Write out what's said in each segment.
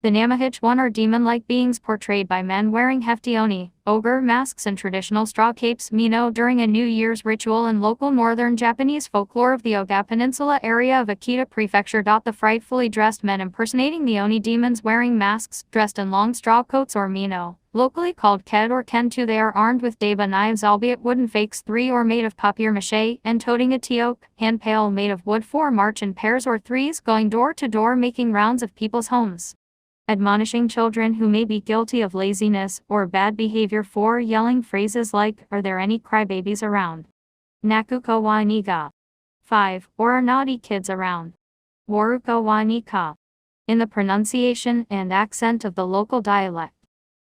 The Namahage one are demon-like beings portrayed by men wearing hefty oni, ogre masks and traditional straw capes mino during a New Year's ritual in local northern Japanese folklore of the Oga Peninsula area of Akita Prefecture. The frightfully dressed men impersonating the oni demons wearing masks, dressed in long straw coats or mino, locally called ked or kentu. They are armed with deba knives, albeit wooden fakes 3 or made of papier-mâché, and toting a tioke, hand pail made of wood. 4 march in pairs or threes, going door to door making rounds of people's homes, admonishing children who may be guilty of laziness or bad behavior. 4 yelling phrases like, "Are there any crybabies around? Nakuko wa niga?" 5. Or are naughty kids around? Waruko wa nika? In the pronunciation and accent of the local dialect.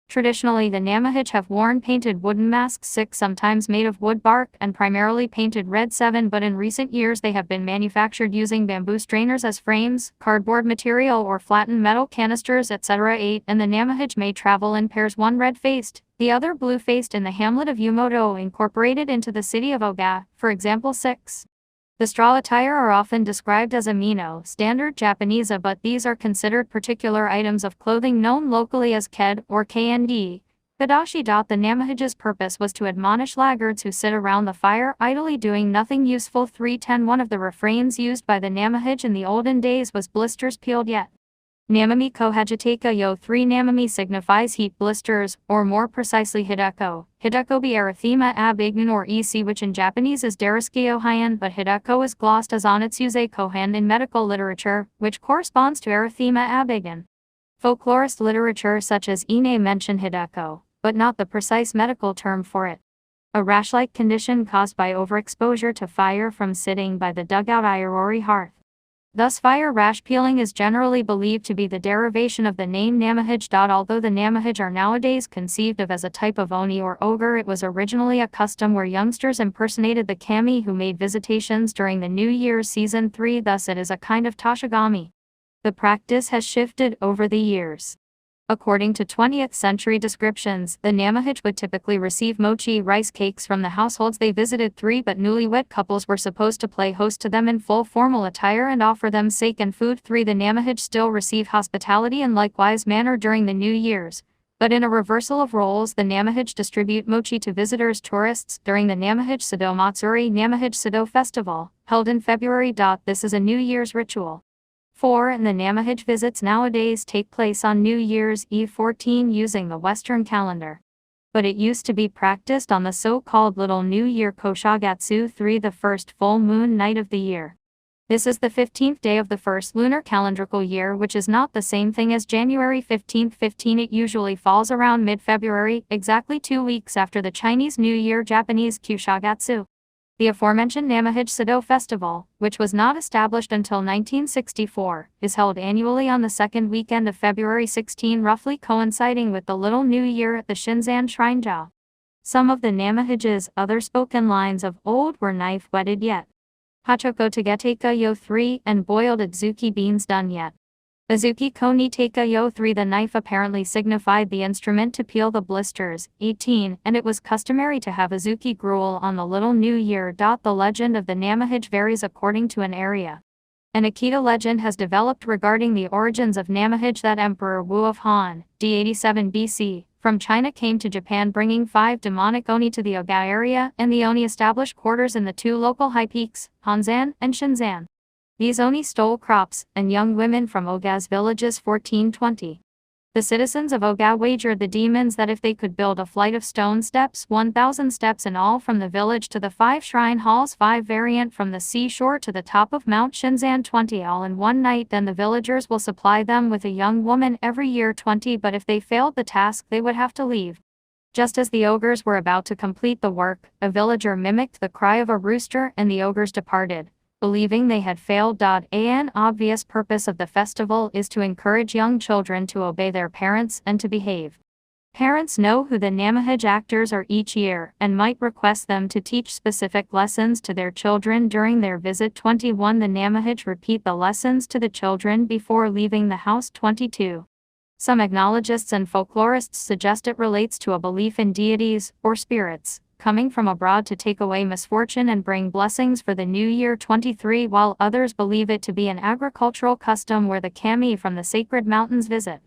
Traditionally, the Namahage have worn painted wooden masks 6, sometimes made of wood bark and primarily painted red. 7. But in recent years they have been manufactured using bamboo strainers as frames, cardboard material or flattened metal canisters, etc. 8. And the Namahage may travel in pairs, one red-faced, the other blue-faced, in the hamlet of Yumoto incorporated into the city of Oga, for example. 6. The straw attire are often described as a mino, standard Japanese, but these are considered particular items of clothing known locally as ked or knd. Kadashi. The Namahage's purpose was to admonish laggards who sit around the fire idly doing nothing useful. 310. One of the refrains used by the Namahage in the olden days was blisters peeled yet. Namami kohajiteka yo. 3 Namami signifies heat blisters, or more precisely hideko. Hideko be erythema ab ignan or EC, which in Japanese is dariskio hyan, but hideko is glossed as onitsuze kohan in medical literature, which corresponds to erythema ab ignan. Folklorist literature such as Ine mention hideko, but not the precise medical term for it. A rash-like condition caused by overexposure to fire from sitting by the dugout irori hearth. Thus fire rash peeling is generally believed to be the derivation of the name Namahage. Although the Namahage are nowadays conceived of as a type of oni or ogre, it was originally a custom where youngsters impersonated the kami who made visitations during the New Year's season. 3 Thus it is a kind of tashigami. The practice has shifted over the years. According to 20th century descriptions, the Namahage would typically receive mochi rice cakes from the households they visited. 3 But newlywed couples were supposed to play host to them in full formal attire and offer them sake and food. 3 The Namahage still receive hospitality in likewise manner during the New Year's, but in a reversal of roles, the Namahage distribute mochi to visitors, tourists, during the Namahage Sado Matsuri Namahage Sado Festival, held in February. This is a New Year's ritual. 4 And the Namahage visits nowadays take place on New Year's Eve 14 using the Western calendar. But it used to be practiced on the so-called Little New Year Koshagatsu 3, the first full moon night of the year. This is the 15th day of the first lunar calendrical year, which is not the same thing as January 15th. 15 It usually falls around mid-February, exactly 2 weeks after the Chinese New Year Japanese Kushagatsu. The aforementioned Namahage Sado Festival, which was not established until 1964, is held annually on the second weekend of February 16, roughly coinciding with the Little New Year at the Shinzan Shrine-ja. Some of the Namahage's other spoken lines of old were knife-whetted yet, hachoko tageteka yo 3, and boiled adzuki beans done yet. Azuki ko ni teka yo 3 The knife apparently signified the instrument to peel the blisters. 18 And it was customary to have azuki gruel on the Little New Year. The legend of the Namahage varies according to an area. An Akita legend has developed regarding the origins of Namahage that Emperor Wu of Han, d87 BC, from China came to Japan bringing 5 demonic oni to the Oga area, and the oni established quarters in the 2 local high peaks, Hanzan and Shinzan. These oni stole crops and young women from Oga's villages. 1420. The citizens of Oga wagered the demons that if they could build a flight of stone steps, 1,000 steps in all from the village to the 5 shrine halls, 5 variant from the seashore to the top of Mount Shinzan, 20 all in one night, then the villagers will supply them with a young woman every year. 20 But if they failed the task, they would have to leave. Just as the ogres were about to complete the work, a villager mimicked the cry of a rooster and the ogres departed, believing they had failed. An obvious purpose of the festival is to encourage young children to obey their parents and to behave. Parents know who the Namahage actors are each year and might request them to teach specific lessons to their children during their visit. 21 The Namahage repeat the lessons to the children before leaving the house. 22 Some ethnologists and folklorists suggest it relates to a belief in deities, or spirits, coming from abroad to take away misfortune and bring blessings for the new year. 23 While others believe it to be an agricultural custom where the kami from the sacred mountains visit.